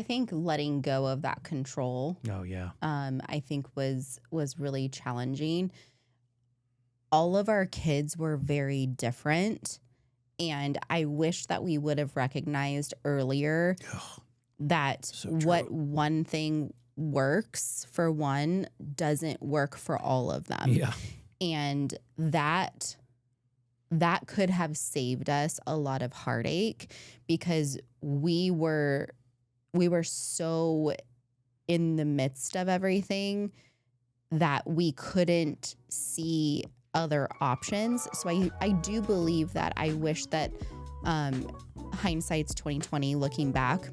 I think letting go of that control, Oh, yeah. I think was really challenging. All of our kids were very different, and I wish that we would have recognized earlier that so what true. one thing works for one doesn't work for all of them. Yeah. And that could have saved us a lot of heartache, because we were so in the midst of everything that we couldn't see other options. So I do believe that I wish that hindsight's 2020, looking back,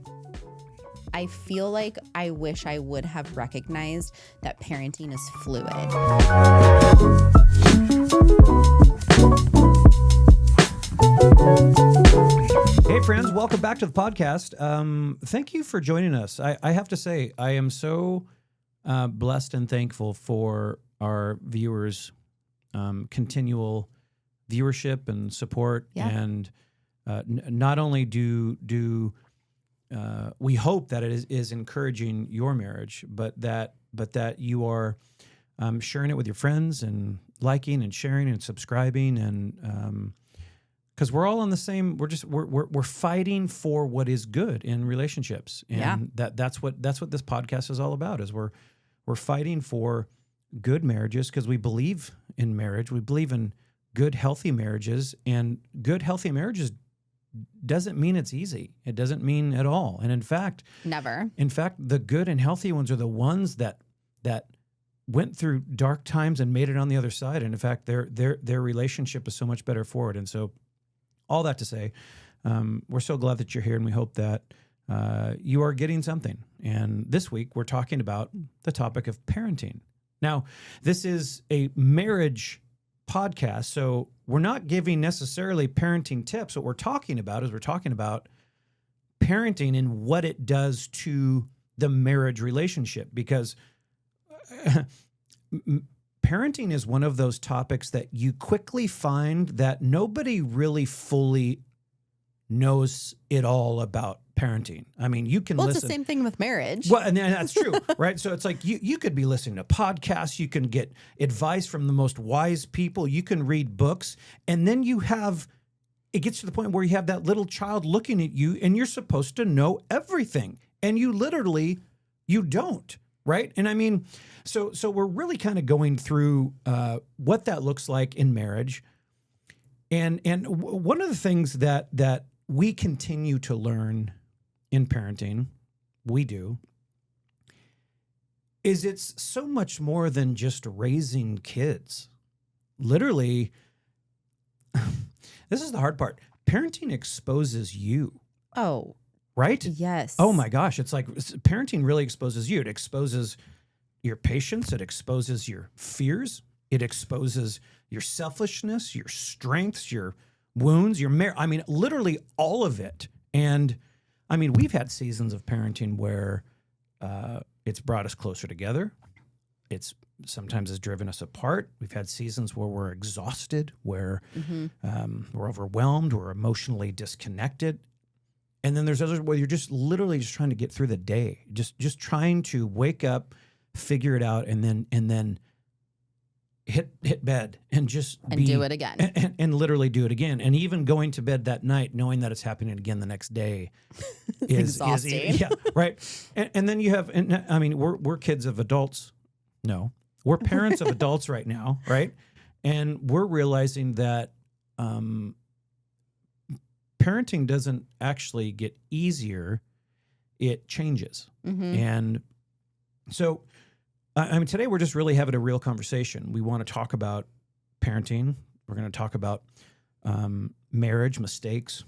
I feel like I wish I would have recognized that parenting is fluid. Hey, friends, welcome back to the podcast. Thank you for joining us. I have to say, I am so blessed and thankful for our viewers' continual viewership and support. Yeah. And not only do we hope that it is encouraging your marriage, but that you are sharing it with your friends and liking and sharing and subscribing, and because we're all on the same. We're fighting for what is good in relationships, and that's what this podcast is all about. Is we're fighting for good marriages because we believe in marriage. We believe in good, healthy marriages, and good, healthy marriages doesn't mean it's easy. It doesn't mean at all. And in fact, Never. In fact, the good and healthy ones are the ones that went through dark times and made it on the other side. And in fact, their relationship is so much better for it. And so, all that to say, we're so glad that you're here, and we hope that you are getting something. And this week, we're talking about the topic of parenting. Now, this is a marriage podcast, so we're not giving necessarily parenting tips. What we're talking about is parenting and what it does to the marriage relationship, because parenting is one of those topics that you quickly find that nobody really fully knows it all about parenting. I mean, you can listen. It's the same thing with marriage. Well, and that's true, right? So it's like you could be listening to podcasts, you can get advice from the most wise people, you can read books, and then it gets to the point where you have that little child looking at you, and you're supposed to know everything, and you don't, right? And I mean, so we're really kind of going through what that looks like in marriage, and one of the things that we continue to learn in parenting, is it's so much more than just raising kids. Literally, this is the hard part. Parenting exposes you. Oh, right? Yes. Oh my gosh. It's like parenting really exposes you. It exposes your patience. It exposes your fears. It exposes your selfishness, your strengths, your wounds, literally all of it. And I mean, we've had seasons of parenting where it's brought us closer together. It's sometimes has driven us apart. We've had seasons where we're exhausted, where we're overwhelmed, we're emotionally disconnected. And then there's others where you're just literally just trying to get through the day, just trying to wake up, figure it out, and then hit bed and do it again. And literally do it again. And even going to bed that night, knowing that it's happening again the next day is exhausting. Yeah, right. And then you have, and I mean, we're kids of adults. No, we're parents of adults right now, right? And we're realizing that parenting doesn't actually get easier; it changes. And so, I mean, today we're just really having a real conversation. We want to talk about parenting. We're going to talk about marriage, mistakes,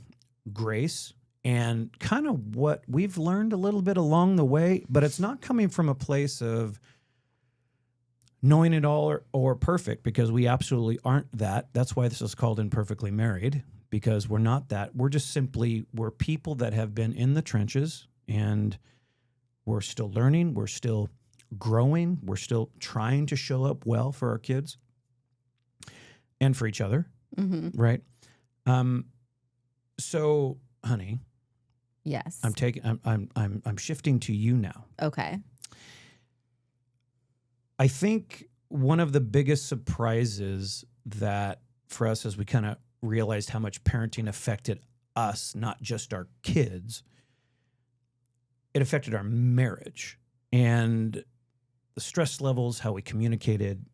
grace, and kind of what we've learned a little bit along the way. But it's not coming from a place of knowing it all or perfect, because we absolutely aren't that. That's why this is called Imperfectly Married, because we're not that. We're just we're people that have been in the trenches, and we're still learning. We're still growing. We're still trying to show up well for our kids and for each other, right? So, honey, Yes. I'm shifting to you now. Okay. I think one of the biggest surprises that for us as we kind of realized how much parenting affected us, not just our kids, it affected our marriage and the stress levels, how we communicated,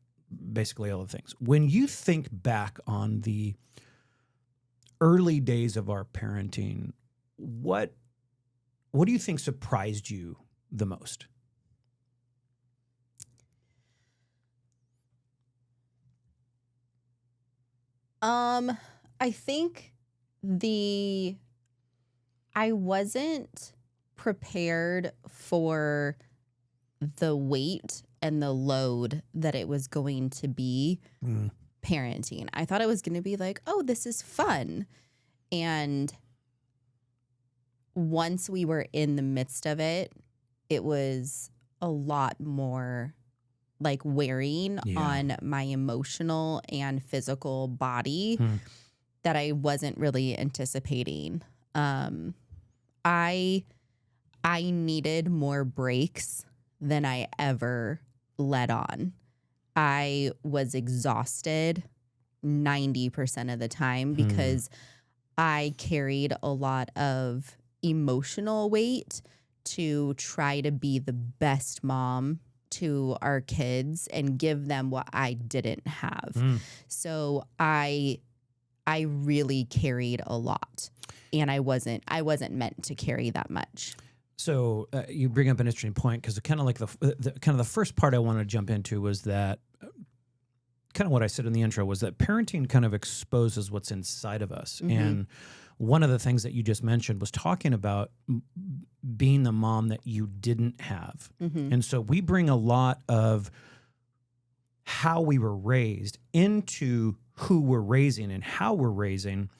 basically all the things. When you think back on the early days of our parenting, what do you think surprised you the most? I think I wasn't prepared for the weight and the load that it was going to be parenting. I thought it was going to be like, oh, this is fun. And once we were in the midst of it, it was a lot more like wearing on my emotional and physical body that I wasn't really anticipating. I needed more breaks than I ever let on. I was exhausted 90% of the time because I carried a lot of emotional weight to try to be the best mom to our kids and give them what I didn't have. So I really carried a lot, and I wasn't meant to carry that much. So you bring up an interesting point, because kind of like the first part I want to jump into was that kind of what I said in the intro was that parenting kind of exposes what's inside of us. And one of the things that you just mentioned was talking about being the mom that you didn't have. And so we bring a lot of how we were raised into who we're raising and how we're raising.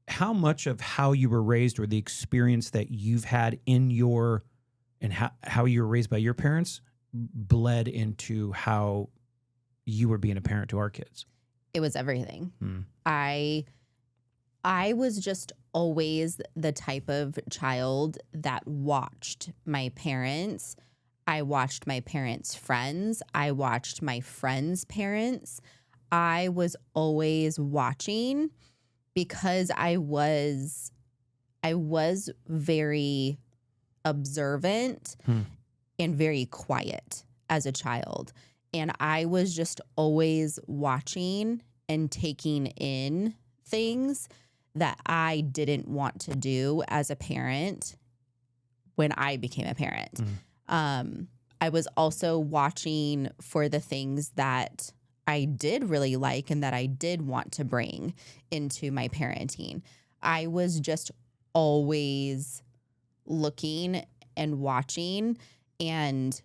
How much of how you were raised or the experience that you've had in and how you were raised by your parents bled into how you were being a parent to our kids? It was everything. I was just always the type of child that watched my parents. I watched my parents' friends. I watched my friends' parents. I was always watching because I was very observant and very quiet as a child. And I was just always watching and taking in things that I didn't want to do as a parent when I became a parent. I was also watching for the things that I did really like and that I did want to bring into my parenting. I was just always looking and watching. And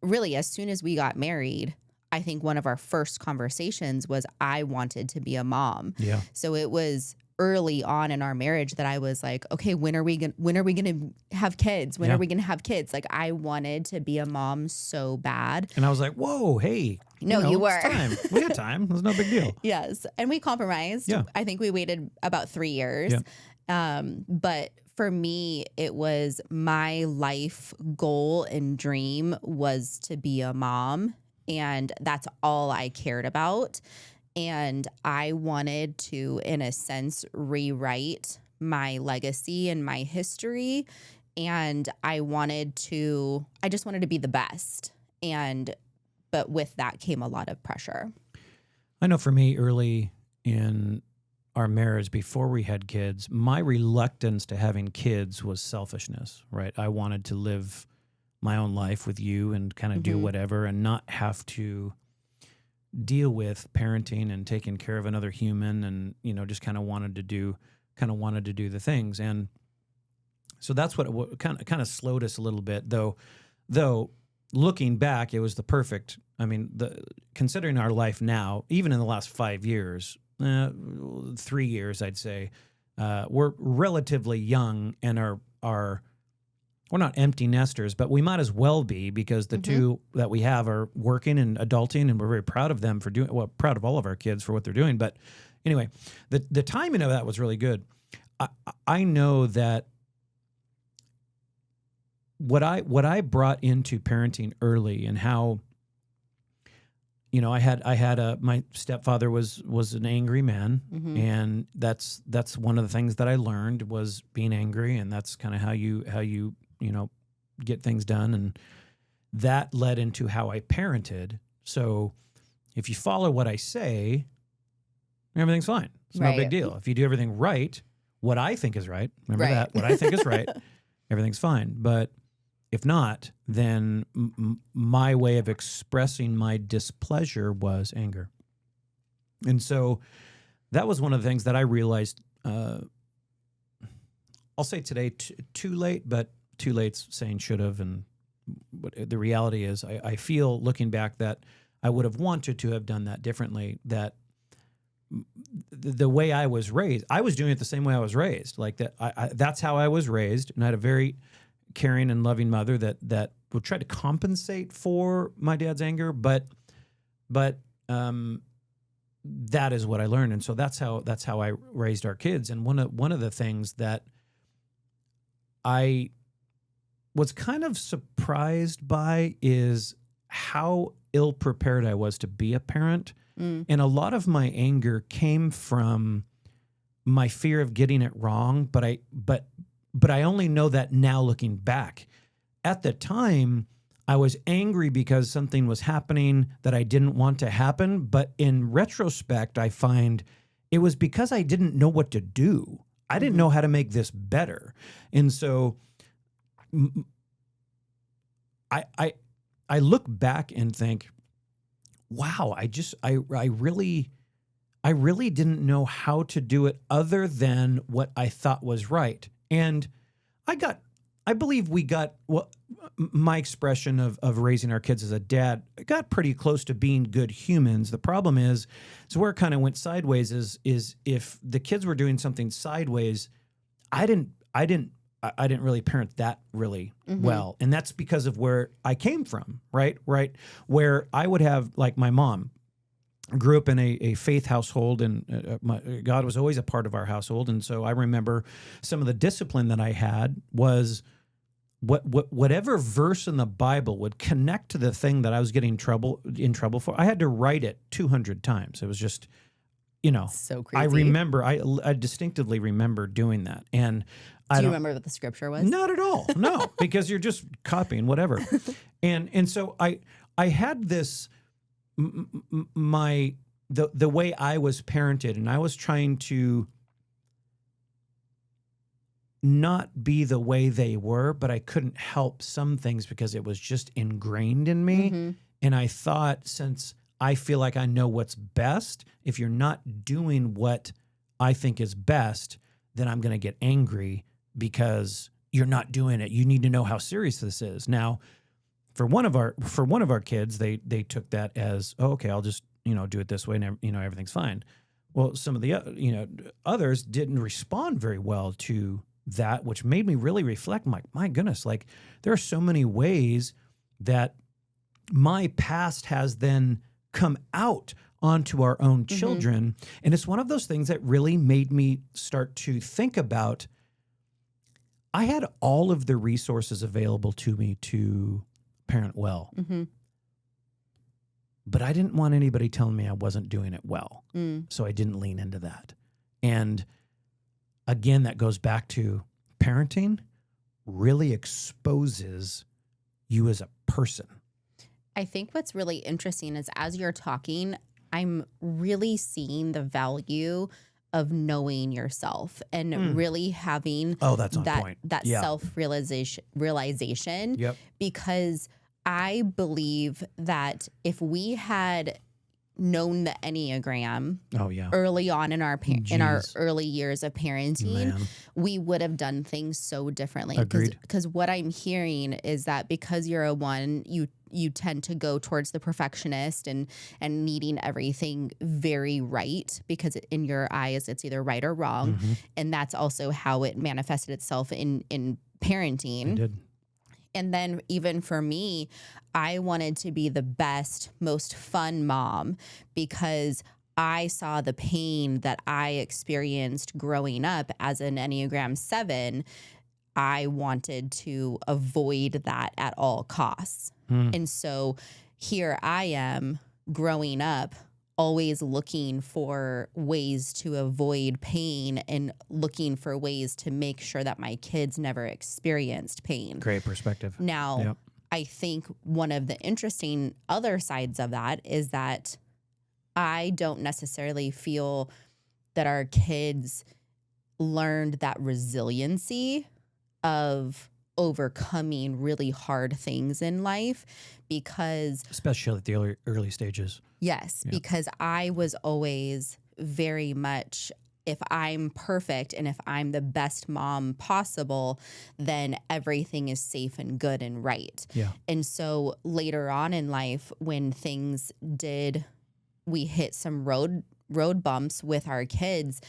really, as soon as we got married, I think one of our first conversations was I wanted to be a mom. Yeah. So it was early on in our marriage that I was like, okay, when are we going to have kids? When are we going to have kids? Like, I wanted to be a mom so bad. And I was like, whoa, hey. No, you were. It's time. We had time. It was no big deal. Yes. And we compromised. Yeah. I think we waited about 3 years. Yeah. But for me, it was my life goal and dream was to be a mom. And that's all I cared about. And I wanted to, in a sense, rewrite my legacy and my history. And I just wanted to be the best. But with that came a lot of pressure. I know for me, early in our marriage, before we had kids, my reluctance to having kids was selfishness, right? I wanted to live my own life with you and kind of do whatever and not have to deal with parenting and taking care of another human, and just kind of wanted to do the things. And so that's what kind of slowed us a little bit, though looking back, it was the perfect. I mean, considering our life now, even in the last 5 years, 3 years, I'd say, we're relatively young and we're not empty nesters, but we might as well be, because the two that we have are working and adulting, and we're very proud of them for proud of all of our kids for what they're doing. But anyway, the timing of that was really good. I know that what I brought into parenting early, and how, I had my stepfather was an angry man, and that's one of the things that I learned was being angry, and that's kind of how you get things done, and that led into how I parented. So if you follow what I say, everything's fine. It's no big deal. If you do everything right, what I think is right, remember that, what I think is right, everything's fine. But if not, then my way of expressing my displeasure was anger. And so that was one of the things that I realized, I'll say today, too late, but too late's saying should have. And the reality is I feel, looking back, that I would have wanted to have done that differently, that the way I was raised, I was doing it the same way I was raised. Like that, that's how I was raised. And I had a very caring and loving mother that would try to compensate for my dad's anger, but that is what I learned. And so that's how I raised our kids. And one of the things that I was kind of surprised by is how ill-prepared I was to be a parent. And a lot of my anger came from my fear of getting it wrong, but I only know that now, looking back. At the time, I was angry because something was happening that I didn't want to happen, but in retrospect, I find it was because I didn't know what to do. I didn't know how to make this better. And so I look back and think, wow, I really didn't know how to do it other than what I thought was right. And I believe we got, well, my expression of raising our kids as a dad got pretty close to being good humans. The problem is where it kind of went sideways is if the kids were doing something sideways, I didn't really parent that really well. And that's because of where I came from, right? Where I would have, like, my mom grew up in a faith household, and God was always a part of our household. And so I remember some of the discipline that I had was whatever verse in the Bible would connect to the thing that I was getting in trouble for, I had to write it 200 times. It was just, so crazy. I distinctly remember doing that. And do you remember what the scripture was? Not at all. No, because you're just copying whatever. And so I had this, the way I was parented, and I was trying to not be the way they were, but I couldn't help some things because it was just ingrained in me. And I thought, since I feel like I know what's best, if you're not doing what I think is best, then I'm going to get angry because you're not doing it. You need to know how serious this is. Now, for one of our kids, they took that as, oh, okay, I'll just, do it this way, and everything's fine. Well, some of the others didn't respond very well to that, which made me really reflect. My goodness, like, there are so many ways that my past has then come out onto our own children. And it's one of those things that really made me start to think about, I had all of the resources available to me to parent well. But I didn't want anybody telling me I wasn't doing it well. So I didn't lean into that. And again, that goes back to parenting really exposes you as a person. I think what's really interesting is, as you're talking, I'm really seeing the value of knowing yourself and really having that's on point. that self-realization. Yep. Because I believe that if we had known the Enneagram early on in our early years of parenting, we would have done things so differently. Agreed. Because what I'm hearing is that because you're a 1, you tend to go towards the perfectionist and needing everything very right, because in your eyes it's either right or wrong. And that's also how it manifested itself in parenting. It did. And then even for me, I wanted to be the best, most fun mom, because I saw the pain that I experienced growing up as an Enneagram 7, I wanted to avoid that at all costs. And so here I am growing up, always looking for ways to avoid pain and looking for ways to make sure that my kids never experienced pain. Great perspective. Now, Yep. I think one of the interesting other sides of that is that I don't necessarily feel that our kids learned that resiliency of overcoming really hard things in life because Especially at the early stages. yes, Yeah. because I was always very much, if I'm perfect and if I'm the best mom possible, then everything is safe and good and right. Yeah. And so later on in life, when we hit some road bumps with our kids,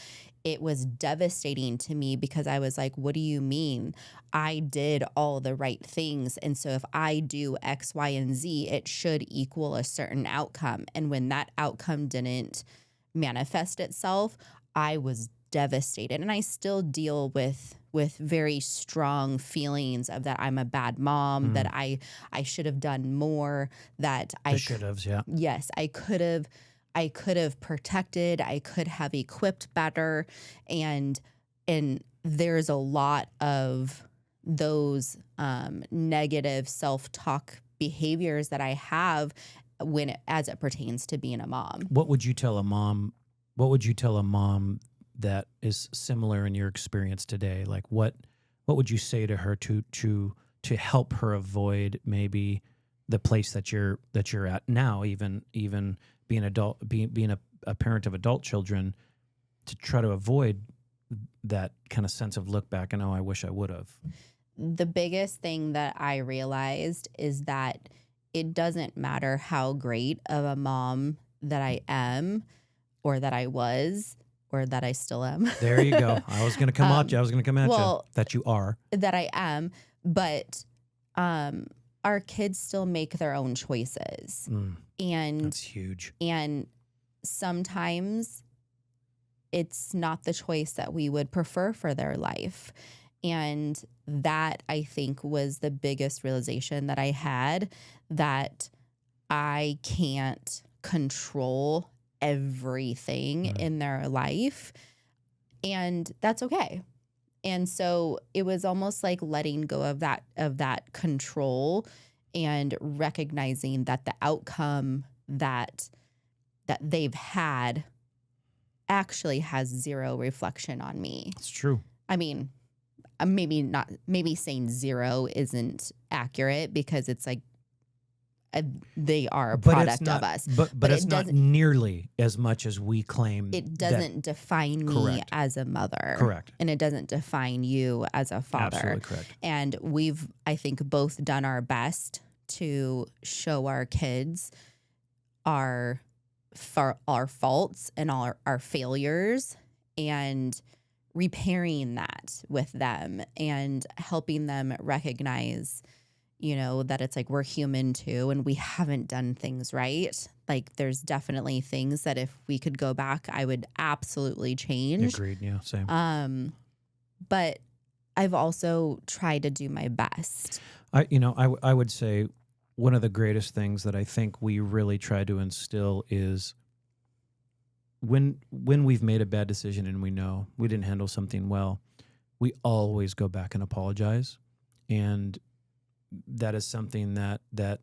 it was devastating to me because I was like, what do you mean? I did all the right things. And so if I do X, Y, and Z, it should equal a certain outcome. And when that outcome didn't manifest itself, I was devastated. And I still deal with very strong feelings of that I'm a bad mom, that I should have done more, that The should haves, yeah. yes, I could have protected, I could have equipped better. And there's a lot of those negative self-talk behaviors that I have as it pertains to being a mom. What would you tell a mom? What would you tell a mom that is similar in your experience today? Like what would you say to her to help her avoid maybe the place that you're at now, even being a parent of adult children, to try to avoid that kind of sense of look back and, oh, I wish I would have? The biggest thing that I realized is that it doesn't matter how great of a mom that I am or that I was or that I still am. There you go. I was going to come at you. I was going to come at you. That you are. That I am. But our kids still make their own choices. And that's huge. And sometimes it's not the choice that we would prefer for their life. And that, I think, was the biggest realization that I had, that I can't control everything in their life. And that's okay. And so it was almost like letting go of that control and recognizing that the outcome that they've had actually has zero reflection on me. It's true. I mean, maybe saying zero isn't accurate because it's like they are a product of us. But it's not nearly as much as we claim. It doesn't define me as a mother. Correct. And it doesn't define you as a father. Absolutely correct. And we've, I think, both done our best to show our kids our faults and our failures, and repairing that with them and helping them recognize, that it's like we're human too and we haven't done things right. Like there's definitely things that if we could go back, I would absolutely change. Agreed. Yeah, same. But I've also tried to do my best. I would say one of the greatest things that I think we really try to instill is when we've made a bad decision and we know we didn't handle something well, we always go back and apologize. And that is something that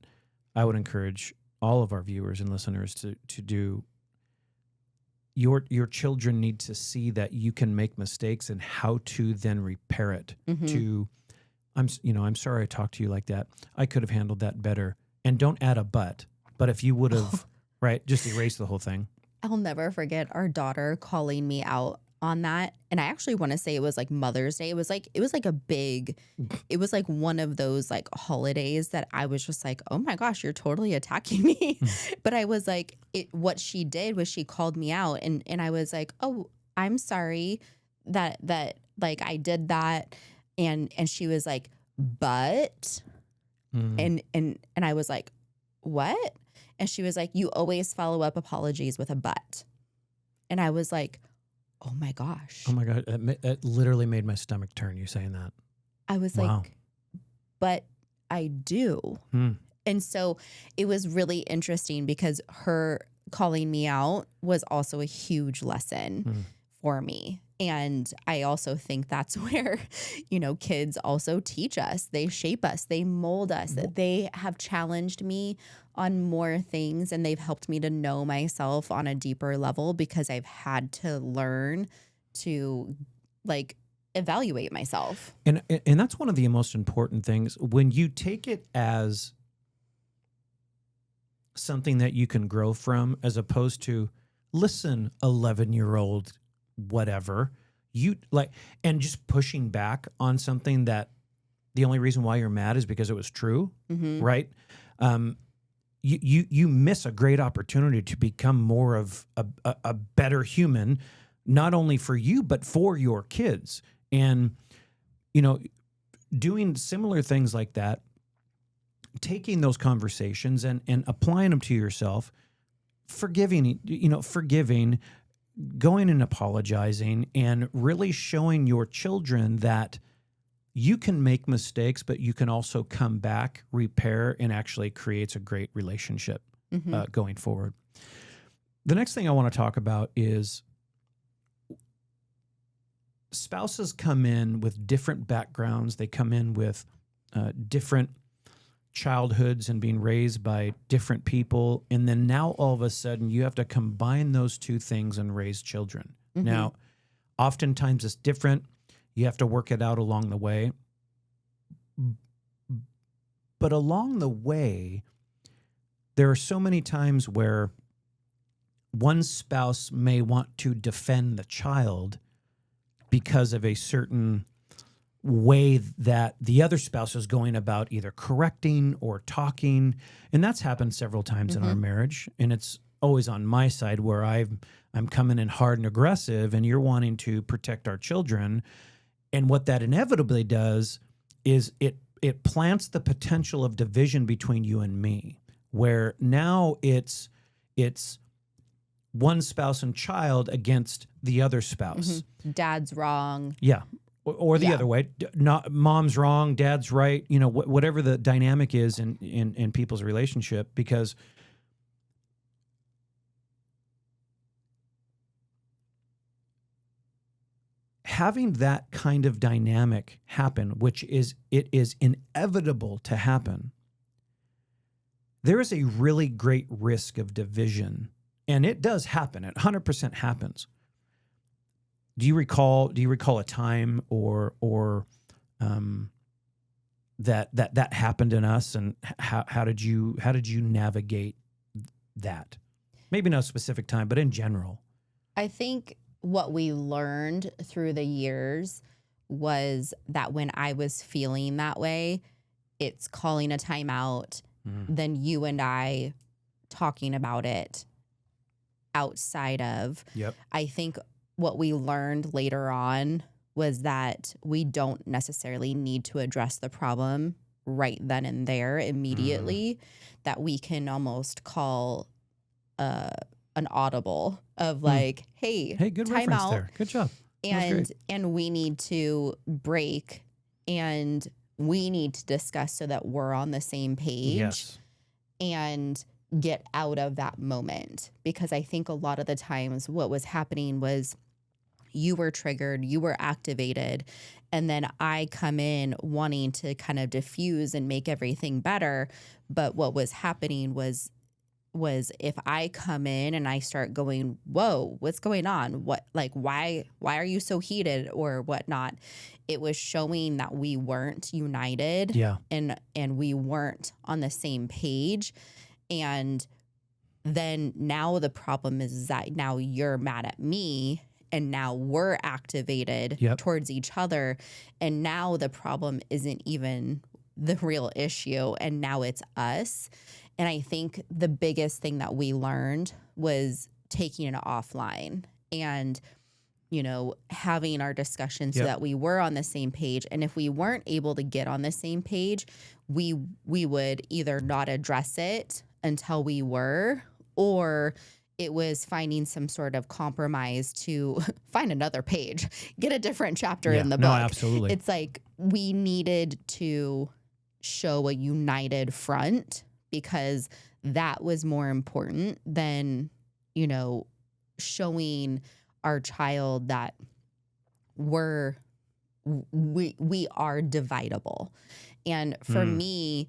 I would encourage all of our viewers and listeners to do. Your children need to see that you can make mistakes and how to then repair it. I'm sorry I talked to you like that. I could have handled that better. And don't add a but. But if you would have, right, just erase the whole thing. I'll never forget our daughter calling me out on that. And I actually want to say it was like Mother's Day. It was like one of those like holidays that I was just like, oh my gosh, you're totally attacking me. But I was like, what she did was she called me out and I was like, oh, I'm sorry that like I did that. And she was like, but, and I was like, what? And she was like, you always follow up apologies with a but. And I was like, oh my gosh. Oh my God. It literally made my stomach turn, you saying that. I was Wow. like, but I do. And so it was really interesting because her calling me out was also a huge lesson for me. And I also think that's where, kids also teach us. They shape us. They mold us. They have challenged me on more things, and they've helped me to know myself on a deeper level because I've had to learn to evaluate myself. And that's one of the most important things. When you take it as something that you can grow from, as opposed to, listen, 11-year-old, whatever, and just pushing back on something that the only reason why you're mad is because it was true, right? You miss a great opportunity to become more of a better human, not only for you, but for your kids. And, doing similar things like that, taking those conversations and applying them to yourself, forgiving, going and apologizing, and really showing your children that you can make mistakes, but you can also come back, repair, and actually creates a great relationship going forward. The next thing I want to talk about is spouses come in with different backgrounds. They come in with different childhoods and being raised by different people. And then now all of a sudden you have to combine those two things and raise children. Now, oftentimes it's different. You have to work it out along the way. But along the way, there are so many times where one spouse may want to defend the child because of a certain way that the other spouse is going about either correcting or talking. And that's happened several times in our marriage. And it's always on my side where I'm coming in hard and aggressive, and you're wanting to protect our children. And what that inevitably does is it plants the potential of division between you and me, where now it's one spouse and child against the other spouse. Dad's wrong. Yeah. Or the other way, not mom's wrong, dad's right, whatever the dynamic is in people's relationship, because having that kind of dynamic happen, it is inevitable to happen, there is a really great risk of division. And it does happen. It 100% happens. Do you recall a time or that happened in us, and how did you navigate that? Maybe not a specific time, but in general. I think what we learned through the years was that when I was feeling that way, it's calling a timeout, then you and I talking about it outside of. I think what we learned later on was that we don't necessarily need to address the problem right then and there immediately, that we can almost call an audible of hey, good time reference out. there. Good job. And we need to break, and we need to discuss so that we're on the same page and get out of that moment. Because I think a lot of the times what was happening was you were triggered, you were activated, and then I come in wanting to kind of diffuse and make everything better. But what was happening was if I come in and I start going, whoa, what's going on? Why are you so heated or whatnot? It was showing that we weren't united and we weren't on the same page. And then now the problem is that now you're mad at me, and now we're activated towards each other. And now the problem isn't even the real issue, and now it's us. And I think the biggest thing that we learned was taking it offline and, having our discussion so that we were on the same page. And if we weren't able to get on the same page, we would either not address it until we were, or it was finding some sort of compromise to find another page, get a different chapter in the book. No, absolutely. It's like we needed to show a united front because that was more important than, showing our child that we are dividable. And for me,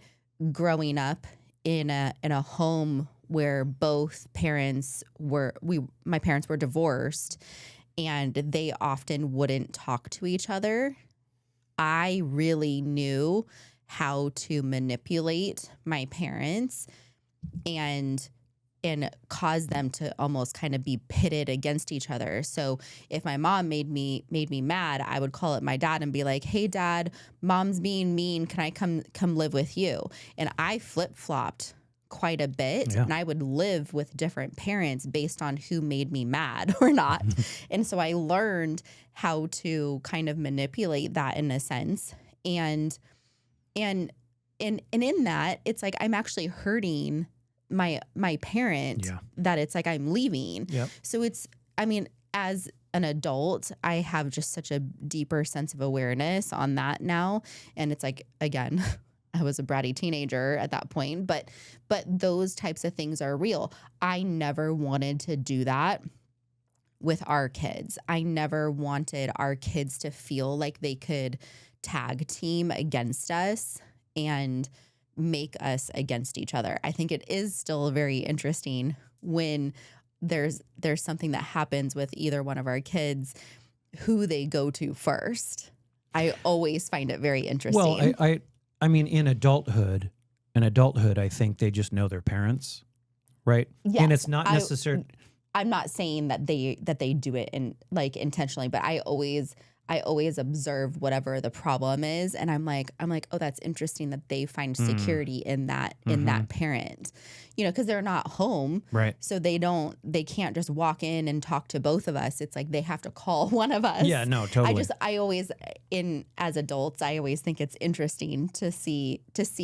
growing up in a home where both parents my parents were divorced and they often wouldn't talk to each other, I really knew how to manipulate my parents and cause them to almost kind of be pitted against each other. So if my mom made me mad, I would call up my dad and be like, "Hey dad, mom's being mean. Can I come live with you?" And I flip-flopped quite a bit, and I would live with different parents based on who made me mad or not. And so I learned how to kind of manipulate that in a sense. And in that, it's like I'm actually hurting my parent, that it's like I'm leaving. So as an adult, I have just such a deeper sense of awareness on that now. And it's like, again, I was a bratty teenager at that point, but those types of things are real. I never wanted to do that with our kids. I never wanted our kids to feel like they could tag team against us and make us against each other. I think it is still very interesting when there's something that happens with either one of our kids, who they go to first. I always find it very interesting. Well, I mean, in adulthood, I think they just know their parents, right? Yes, and it's not necessary. I'm not saying that they do it intentionally, but I always observe whatever the problem is, and I'm like, oh, that's interesting that they find security in that parent, because they're not home, right? So they can't just walk in and talk to both of us. It's like they have to call one of us. Yeah, no, totally. I always as adults, I always think it's interesting to see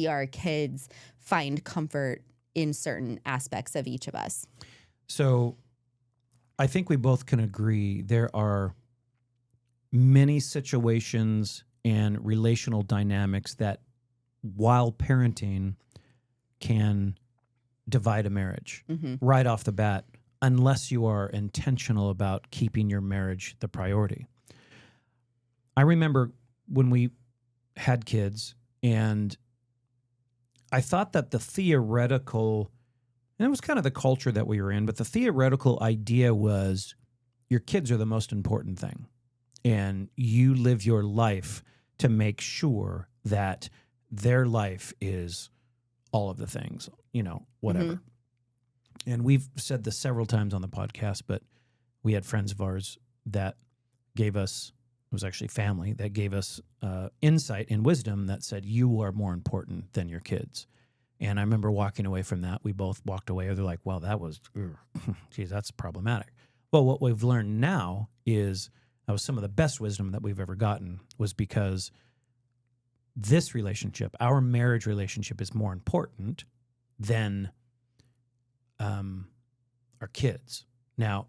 our kids find comfort in certain aspects of each of us. So, I think we both can agree there are many situations and relational dynamics that, while parenting, can divide a marriage right off the bat, unless you are intentional about keeping your marriage the priority. I remember when we had kids, and I thought that the theoretical, and it was kind of the culture that we were in, but the theoretical idea was your kids are the most important thing. And you live your life to make sure that their life is all of the things, whatever. And we've said this several times on the podcast, but we had friends of ours that gave us, it was actually family, that gave us insight and wisdom that said, you are more important than your kids. And I remember walking away from that. We both walked away. They're like, well, that was, geez, that's problematic. Well, what we've learned now is, that was some of the best wisdom that we've ever gotten, was because this relationship, our marriage relationship, is more important than our kids. Now,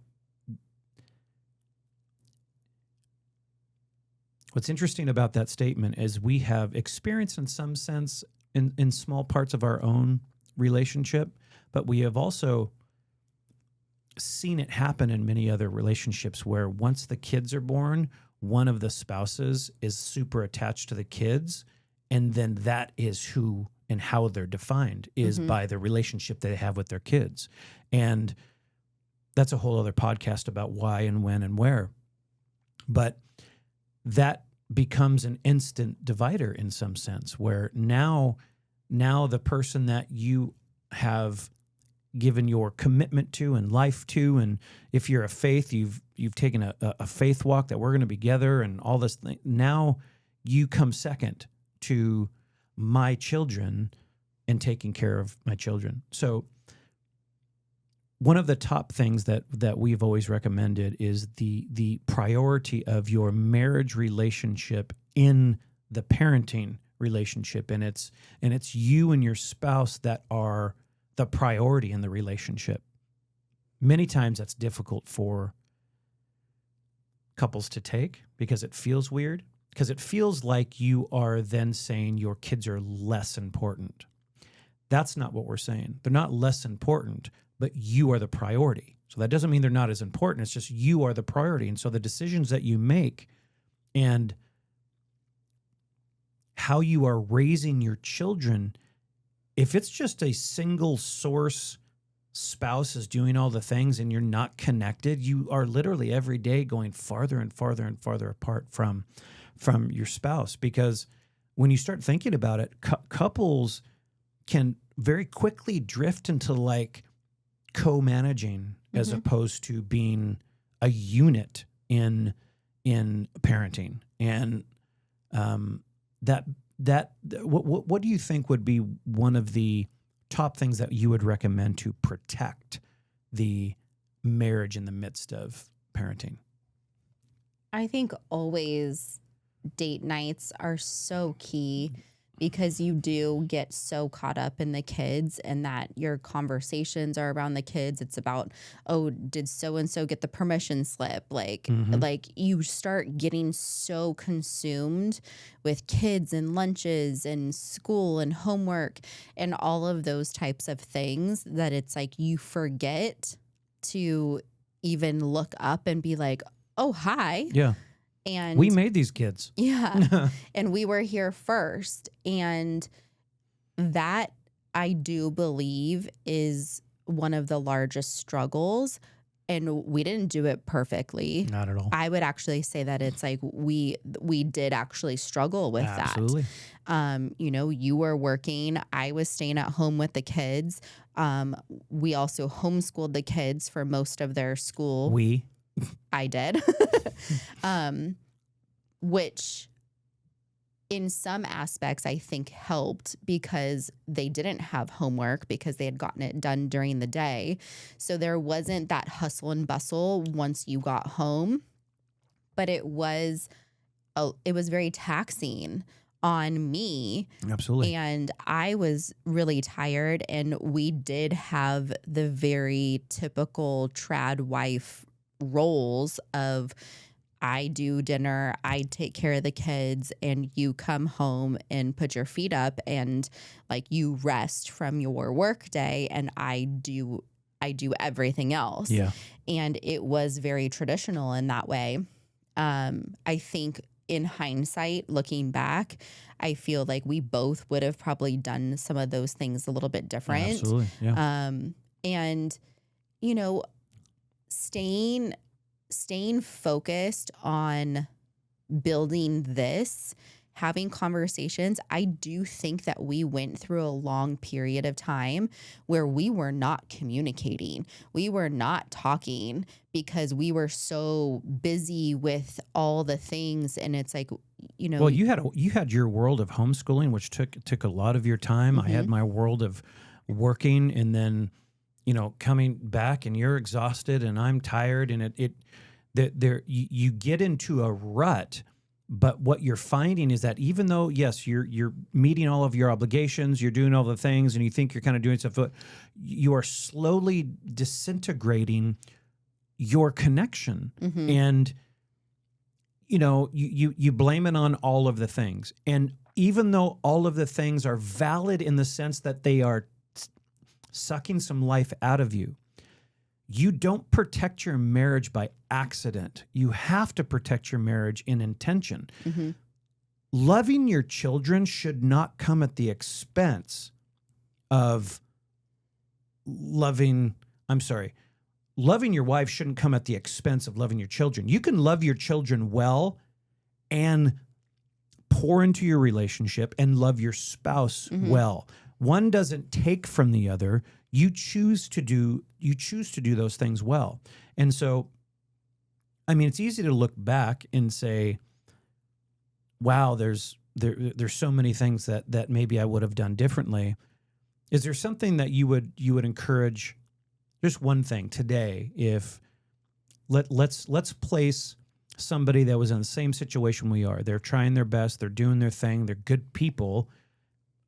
what's interesting about that statement is we have experienced in some sense in small parts of our own relationship, but we have also seen it happen in many other relationships where once the kids are born, one of the spouses is super attached to the kids, and then that is who and how they're defined is by the relationship they have with their kids. And that's a whole other podcast about why and when and where. But that becomes an instant divider in some sense, where now the person that you have given your commitment to and life to, and if you're a faith, you've taken a faith walk that we're going to be together and all this thing. Now you come second to my children and taking care of my children. So one of the top things that we've always recommended is the priority of your marriage relationship in the parenting relationship, and it's you and your spouse that are the priority in the relationship. many times that's difficult for couples to take because it feels weird, because it feels like you are then saying your kids are less important. That's not what we're saying. They're not less important, but you are the priority. So that doesn't mean they're not as important. It's just you are the priority. And so the decisions that you make and how you are raising your children, if it's just a single source spouse is doing all the things and you're not connected, you are literally every day going farther and farther and farther apart from your spouse. Because when you start thinking about it, couples can very quickly drift into like co-managing as opposed to being a unit in parenting. And what do you think would be one of the top things that you would recommend to protect the marriage in the midst of parenting? I think always date nights are so key because you do get so caught up in the kids and that your conversations are around the kids. It's about, oh, did so-and-so get the permission slip? Like you start getting so consumed with kids and lunches and school and homework and all of those types of things that it's like you forget to even look up and be like, oh, hi. Yeah. And we made these kids. Yeah. And we were here first. And that, I do believe, is one of the largest struggles. And we didn't do it perfectly. Not at all. I would actually say that it's like we did actually struggle with Absolutely. that. You were working. I was staying at home with the kids. We also homeschooled the kids for most of their school. I did. Which in some aspects I think helped because they didn't have homework because they had gotten it done during the day. So there wasn't that hustle and bustle once you got home, but it was very taxing on me. Absolutely. And I was really tired, and we did have the very typical trad wife roles of I do dinner, I take care of the kids, and you come home and put your feet up and like you rest from your work day, and I do everything else. Yeah. And it was very traditional in that way. I think in hindsight, looking back, I feel like we both would have probably done some of those things a little bit different. Absolutely. Yeah. And staying focused on building this, having conversations. I do think that we went through a long period of time where we were not communicating. We were not talking because we were so busy with all the things. And it's like, well, you had your world of homeschooling, which took a lot of your time. I had my world of working, and then coming back, and you're exhausted and I'm tired, and you get into a rut. But what you're finding is that even though, yes, you're meeting all of your obligations, you're doing all the things, and you think you're kind of doing stuff, but you are slowly disintegrating your connection. And you blame it on all of the things. And even though all of the things are valid in the sense that they are sucking some life out of you, you don't protect your marriage by accident. You have to protect your marriage in intention. Loving your children should not come at the expense of loving your wife shouldn't come at the expense of loving your children. You can love your children well and pour into your relationship and love your spouse well. One doesn't take from the other. You choose to do those things well. And so, I mean, it's easy to look back and say, wow, there's so many things that maybe I would have done differently. Is there something that you would encourage? Just one thing today, if let's place somebody that was in the same situation we are. They're trying their best, they're doing their thing, they're good people.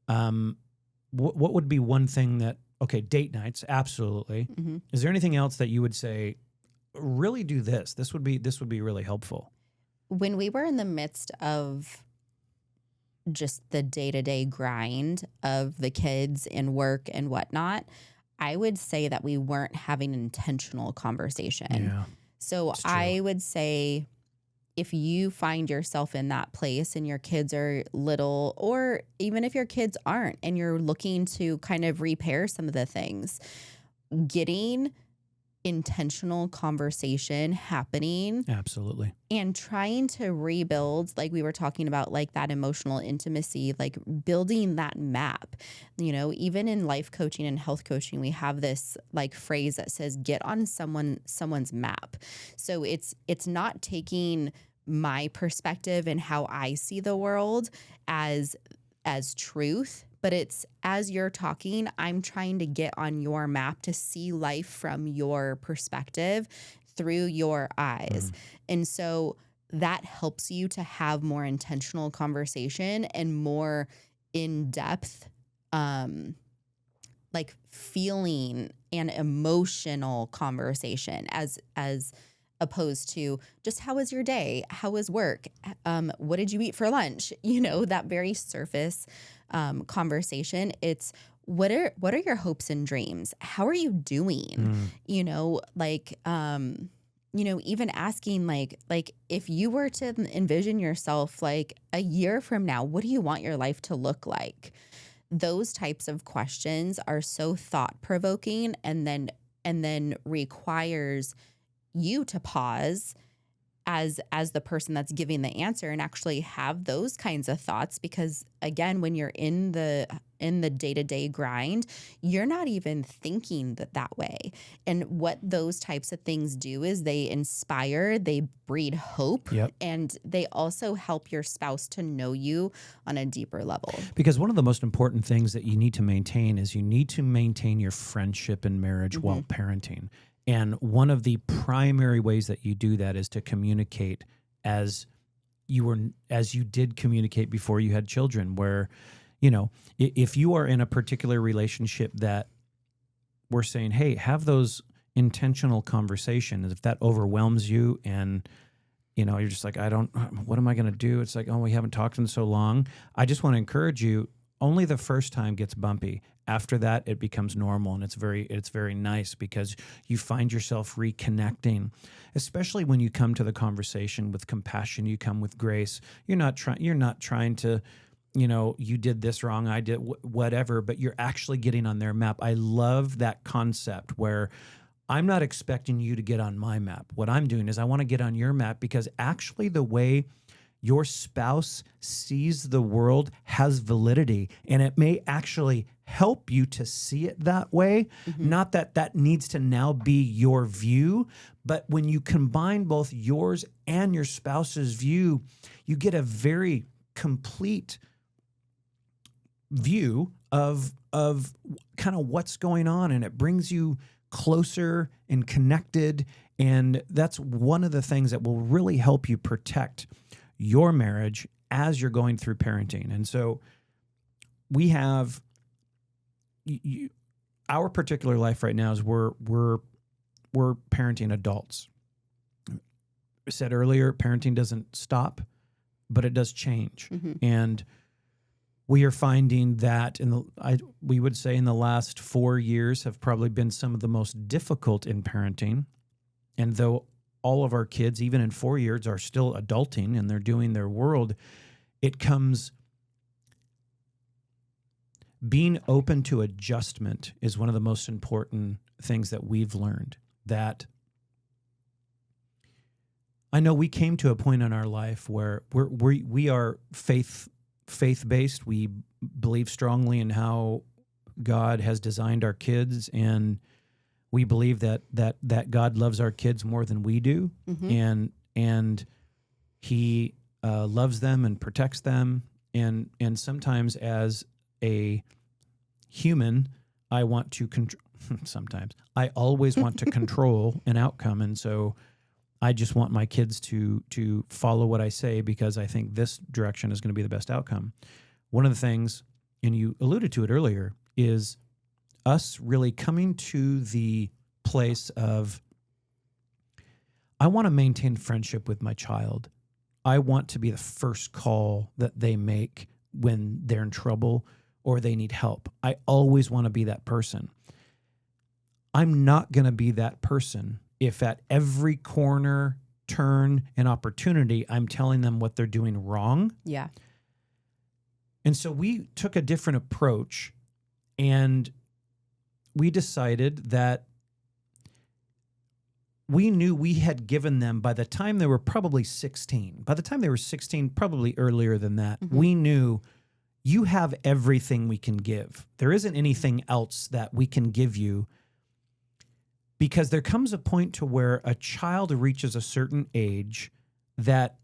What would be one thing that Okay, date nights, absolutely. Mm-hmm. Is there anything else that you would say, really do this? This would be really helpful. When we were in the midst of just the day-to-day grind of the kids and work and whatnot, I would say that we weren't having intentional conversation. Yeah, So it's true. I would say if you find yourself in that place and your kids are little, or even if your kids aren't, and you're looking to kind of repair some of the things, getting intentional conversation happening Absolutely. and trying to rebuild, like we were talking about, like that emotional intimacy, like building that map. Even in life coaching and health coaching, we have this like phrase that says get on someone's map. So it's not taking my perspective and how I see the world as truth, but it's as you're talking, I'm trying to get on your map to see life from your perspective through your eyes. And so that helps you to have more intentional conversation and more in-depth like feeling and emotional conversation as opposed to just how was your day? How was work? What did you eat for lunch? That very surface conversation. It's what are your hopes and dreams? How are you doing? Even asking like if you were to envision yourself like a year from now, what do you want your life to look like? Those types of questions are so thought-provoking and then requires you to pause as the person that's giving the answer and actually have those kinds of thoughts, because again, when you're in the day-to-day grind, you're not even thinking that way. And what those types of things do is they inspire, they breed hope, Yep. and they also help your spouse to know you on a deeper level. Because one of the most important things that you need to maintain is you need to maintain your friendship and marriage while parenting. And one of the primary ways that you do that is to communicate as you did communicate before you had children, where, if you are in a particular relationship that we're saying, hey, have those intentional conversations. If that overwhelms you and, you're just like, what am I going to do? It's like, oh, we haven't talked in so long. I just want to encourage you, only the first time gets bumpy. After that, it becomes normal, and it's very nice because you find yourself reconnecting, especially when you come to the conversation with compassion. You come with grace. You're not trying to, you did this wrong, I did whatever, but you're actually getting on their map. I love that concept where I'm not expecting you to get on my map. What I'm doing is I want to get on your map, because actually the way your spouse sees the world has validity, and it may actually help you to see it that way. Not that needs to now be your view, but when you combine both yours and your spouse's view, you get a very complete view of kind of what's going on, and it brings you closer and connected. And that's one of the things that will really help you protect your marriage as you're going through parenting. And so we have our particular life right now is we're parenting adults. I said earlier, parenting doesn't stop, but it does change. And we are finding that we would say in the last 4 years have probably been some of the most difficult in parenting. And though all of our kids, even in 4 years, are still adulting and they're doing their world, it comes being open to adjustment is one of the most important things that we've learned. That I know we came to a point in our life where we are faith-based. We believe strongly in how God has designed our kids, and we believe that God loves our kids more than we do, and He loves them and protects them. And sometimes as a human, I want to sometimes I always want to control an outcome, and so I just want my kids to follow what I say because I think this direction is going to be the best outcome. One of the things, and you alluded to it earlier, is us really coming to the place of, I want to maintain friendship with my child. I want to be the first call that they make when they're in trouble or they need help. I always want to be that person. I'm not going to be that person if at every corner, turn, and opportunity, I'm telling them what they're doing wrong. Yeah. And so we took a different approach, and we decided that we knew we had given them, by the time they were probably 16, probably earlier than that, we knew you have everything we can give. There isn't anything else that we can give you, because there comes a point to where a child reaches a certain age that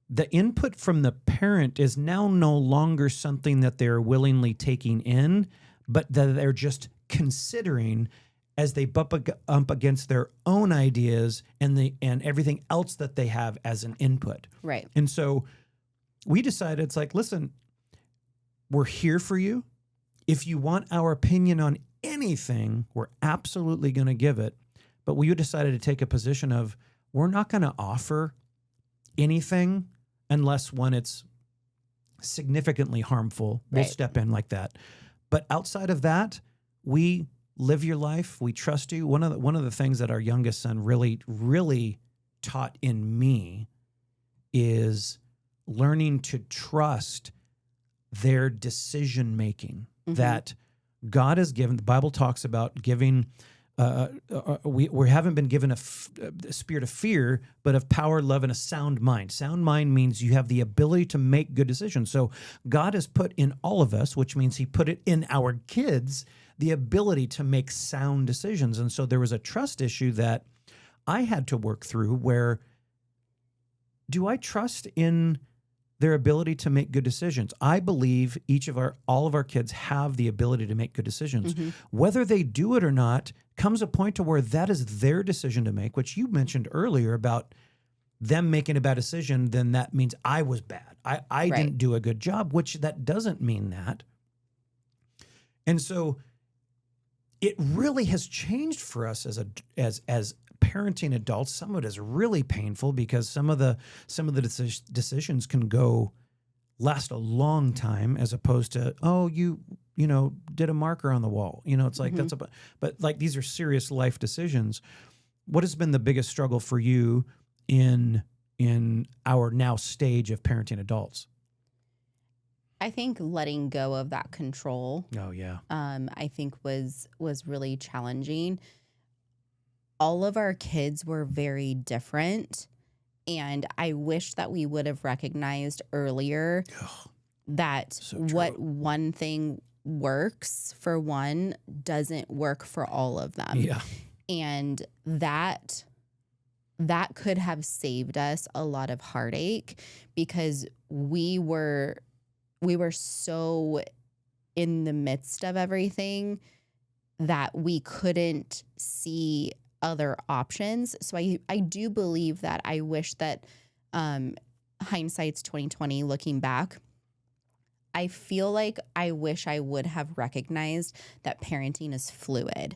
the input from the parent is now no longer something that they're willingly taking in, but that they're just considering as they bump up against their own ideas and everything else that they have as an input. Right. And so we decided, it's like, listen, we're here for you. If you want our opinion on anything, we're absolutely going to give it. But we decided to take a position of, we're not going to offer anything unless when it's significantly harmful, we'll step in like that. But outside of that, we live your life. We trust you. One of the things that our youngest son really, really taught in me is learning to trust their decision making. That God has given. The Bible talks about giving. We haven't been given a spirit of fear, but of power, love, and a sound mind. Sound mind means you have the ability to make good decisions. So God has put in all of us, which means He put it in our kids, the ability to make sound decisions. And so there was a trust issue that I had to work through, where do I trust in their ability to make good decisions? I believe all of our kids have the ability to make good decisions. Whether they do it or not comes a point to where that is their decision to make, which you mentioned earlier about them making a bad decision, then that means I was bad. I didn't do a good job, which that doesn't mean that. And so it really has changed for us as parenting adults. Some of it is really painful because some of the decisions can last a long time, as opposed to, you did a marker on the wall. It's like but like, these are serious life decisions. What has been the biggest struggle for you in our now stage of parenting adults? I think letting go of that control. Oh yeah. I think was really challenging. All of our kids were very different, and I wish that we would have recognized earlier that what one thing works for one doesn't work for all of them. Yeah. And that could have saved us a lot of heartache, because we were so in the midst of everything that we couldn't see other options. So I do believe that I wish that hindsight's 2020, looking back, I feel like I wish I would have recognized that parenting is fluid.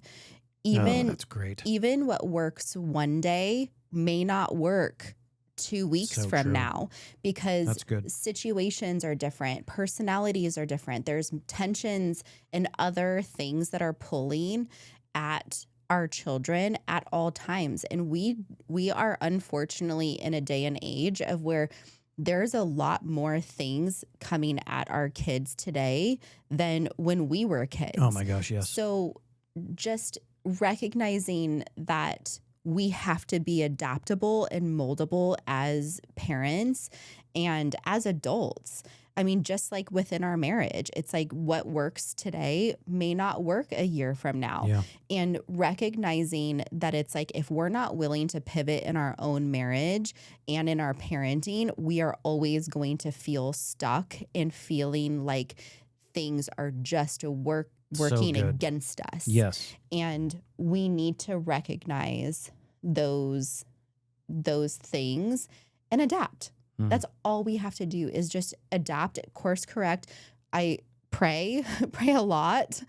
That's great. Even what works one day may not work 2 weeks from now, because situations are different, personalities are different. There's tensions and other things that are pulling at our children at all times. And we are unfortunately in a day and age of where there's a lot more things coming at our kids today than when we were kids. Oh my gosh, yes. So just recognizing that we have to be adaptable and moldable as parents and as adults. I mean, just like within our marriage, it's like what works today may not work a year from now. Yeah. And recognizing that it's like, if we're not willing to pivot in our own marriage and in our parenting, we are always going to feel stuck and feeling like things are just working against us. Yes. And we need to recognize those things and adapt. That's all we have to do, is just adapt, course correct. I pray, pray a lot.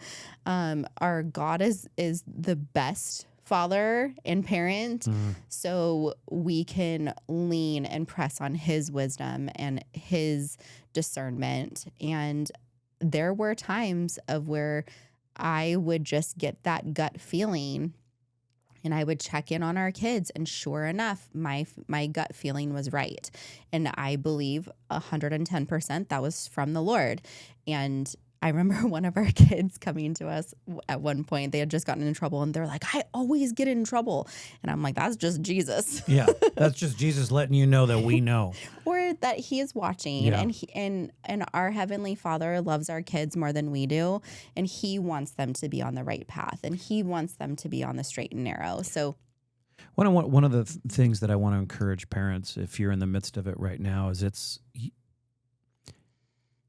Our God is the best father and parent. So we can lean and press on his wisdom and his discernment. And there were times of where I would just get that gut feeling and I would check in on our kids, and sure enough, my gut feeling was right. And I believe 110% that was from the Lord. And I remember one of our kids coming to us at one point. They had just gotten in trouble, and they're like, "I always get in trouble." And I'm like, "That's just Jesus." Yeah, that's just Jesus letting you know that we know. Or that he is watching, Yeah. and our Heavenly Father loves our kids more than we do, and he wants them to be on the right path, and he wants them to be on the straight and narrow. So one of the things that I want to encourage parents, if you're in the midst of it right now, is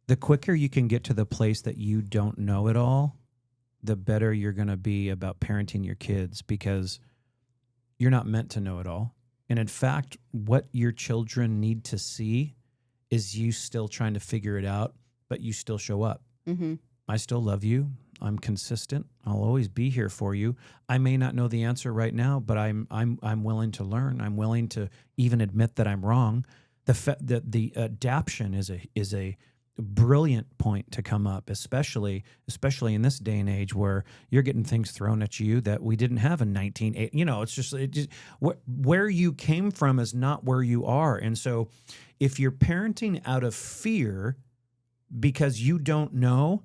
the quicker you can get to the place that you don't know it all, the better you're going to be about parenting your kids, because you're not meant to know it all. And in fact, what your children need to see is you still trying to figure it out, but you still show up. I still love you. I'm consistent. I'll always be here for you. I may not know the answer right now, but I'm willing to learn. I'm willing to even admit that I'm wrong. The adaption is a brilliant point to come up, especially in this day and age where you're getting things thrown at you that we didn't have in 1980. It's just where you came from is not where you are. And so if you're parenting out of fear because you don't know,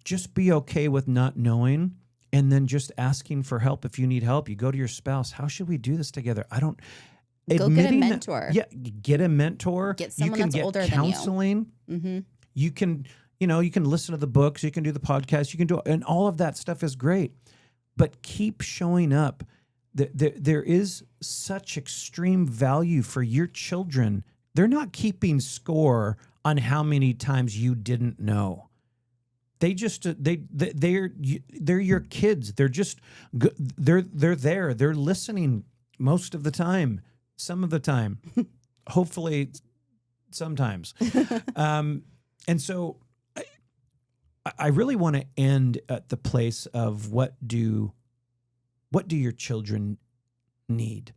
just be okay with not knowing, and then just asking for help. If you need help, you go to your spouse. How should we do this together? Go get a mentor. Get a mentor. Get someone that's older than you. Counseling. You can, you can listen to the books. You can do the podcast. You can do, and all of that stuff is great. But keep showing up. There is such extreme value for your children. They're not keeping score on how many times you didn't know. They just they're your kids. They're just they're there. They're listening most of the time. Some of the time, hopefully, sometimes. And so, I really want to end at the place of what do your children need?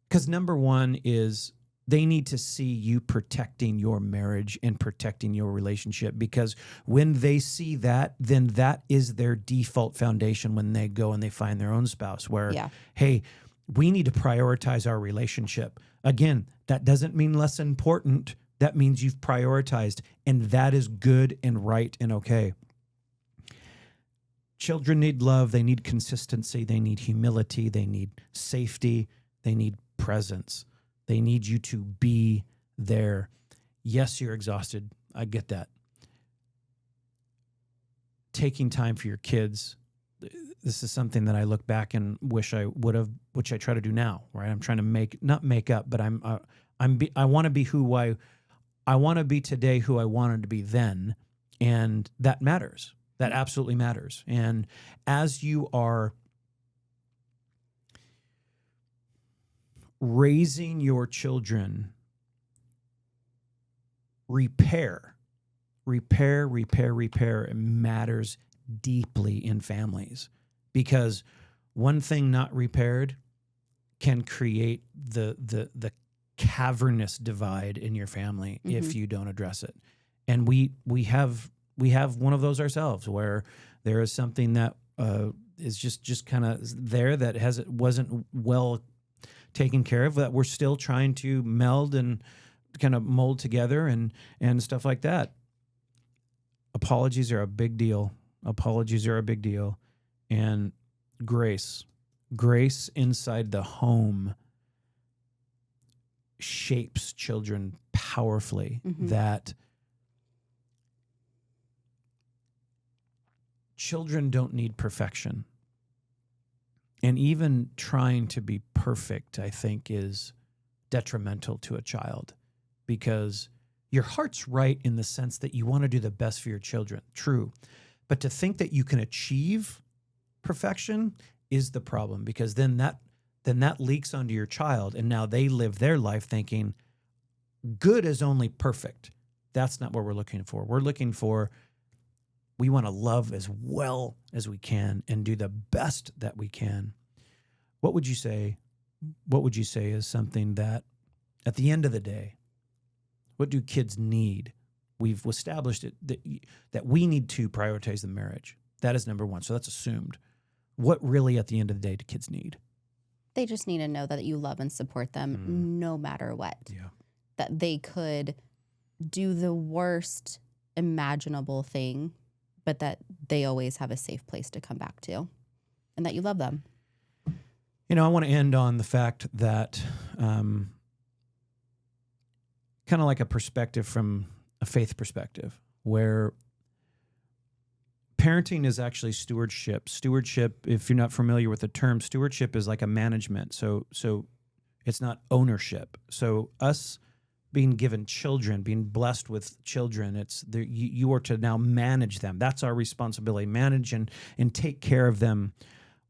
Because number one is they need to see you protecting your marriage and protecting your relationship, because when they see that, then that is their default foundation when they go and they find their own spouse where, hey, we need to prioritize our relationship. Again, that doesn't mean less important. That means you've prioritized, and that is good and right and okay. Children need love. They need consistency. They need humility. They need safety. They need presence. They need you to be there. Yes, you're exhausted. I get that. Taking time for your kids. This is something that I look back and wish I would have, which I try to do now, right? I'm trying to not make up, but I want to be who I want to be today, who I wanted to be then. And that matters. That absolutely matters. And as you are raising your children, repair matters deeply in families, because one thing not repaired can create the cavernous divide in your family if you don't address it. And we have one of those ourselves, where there is something that is just kind of there that wasn't well taken care of, that we're still trying to meld and kind of mold together and stuff like that. Apologies are a big deal. And grace inside the home shapes children powerfully. That children don't need perfection. And even trying to be perfect, I think, is detrimental to a child, because your heart's right in the sense that you want to do the best for your children. True. But to think that you can achieve perfection is the problem, because then that leaks onto your child, and now they live their life thinking good is only perfect. That's not what we're looking for. We're looking for, we want to love as well as we can and do the best that we can. What would you say? What would you say is something that, at the end of the day, what do kids need? We've established it that we need to prioritize the marriage. That is number one. So that's assumed. What really, at the end of the day, do kids need? They just need to know that you love and support them no matter what. Yeah. That they could do the worst imaginable thing, but that they always have a safe place to come back to, and that you love them. You know, I want to end on the fact that kind of like a perspective from a faith perspective, where parenting is actually stewardship. Stewardship, if you're not familiar with the term, stewardship is like a management. So it's not ownership. So us being given children, being blessed with children, you are to now manage them. That's our responsibility. Manage and take care of them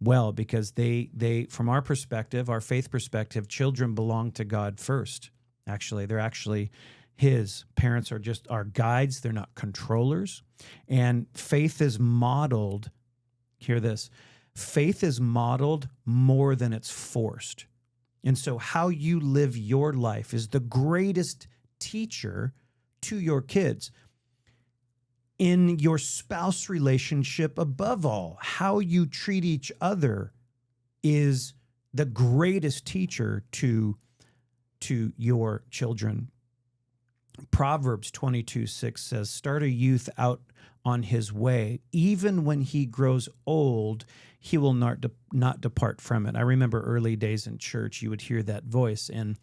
well, because they from our perspective, our faith perspective, children belong to God first. Actually, they're actually His. Parents are just our guides. They're not controllers. And faith is modeled, hear this, faith is modeled more than it's forced. And so how you live your life is the greatest teacher to your kids. In your spouse relationship, above all, how you treat each other is the greatest teacher to your children. Proverbs 22:6 says, start a youth out on his way. Even when he grows old, he will not depart from it. I remember early days in church, you would hear that voice. And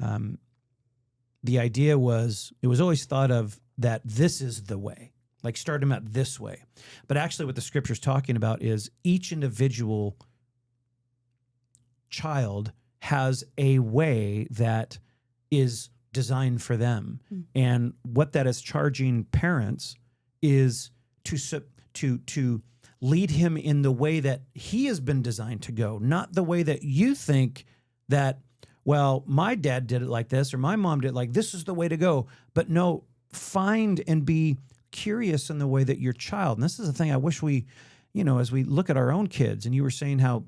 the idea was, it was always thought of that this is the way, like start him out this way. But actually what the scripture's talking about is each individual child has a way that is designed for them. And what that is charging parents is to lead him in the way that he has been designed to go, not the way that you think that, well, my dad did it like this or my mom did it like this is the way to go. But no, find and be curious in the way that your child, and this is the thing I wish we, as we look at our own kids, and you were saying how,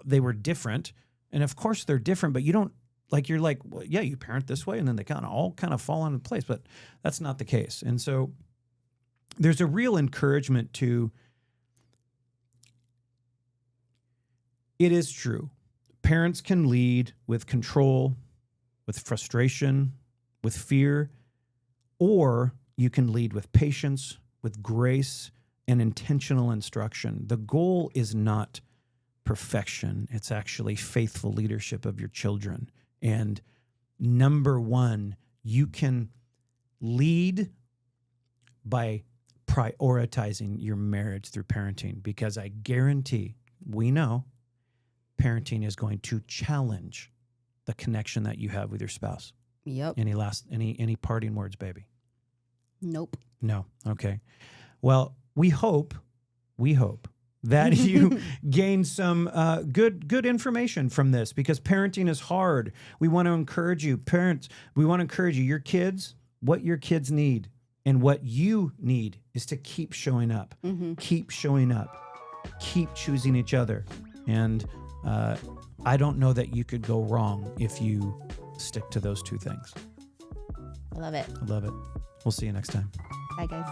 they were different. And of course they're different, but you don't, you're like, well, yeah, you parent this way, and then they all fall into place, but that's not the case. And so there's a real encouragement to, it is true. Parents can lead with control, with frustration, with fear, or you can lead with patience, with grace, and intentional instruction. The goal is not perfection. It's actually faithful leadership of your children. And number one, you can lead by prioritizing your marriage through parenting, because I guarantee, we know, parenting is going to challenge the connection that you have with your spouse. Yep. Any parting words, baby? Nope. No. Okay. Well, we hope that you gain some good information from this, because parenting is hard. We want to encourage you, parents. We want to encourage you, your kids, what your kids need and what you need is to keep showing up, keep showing up, keep choosing each other. And I don't know that you could go wrong if you stick to those two things. I love it. I love it. We'll see you next time. Bye, guys.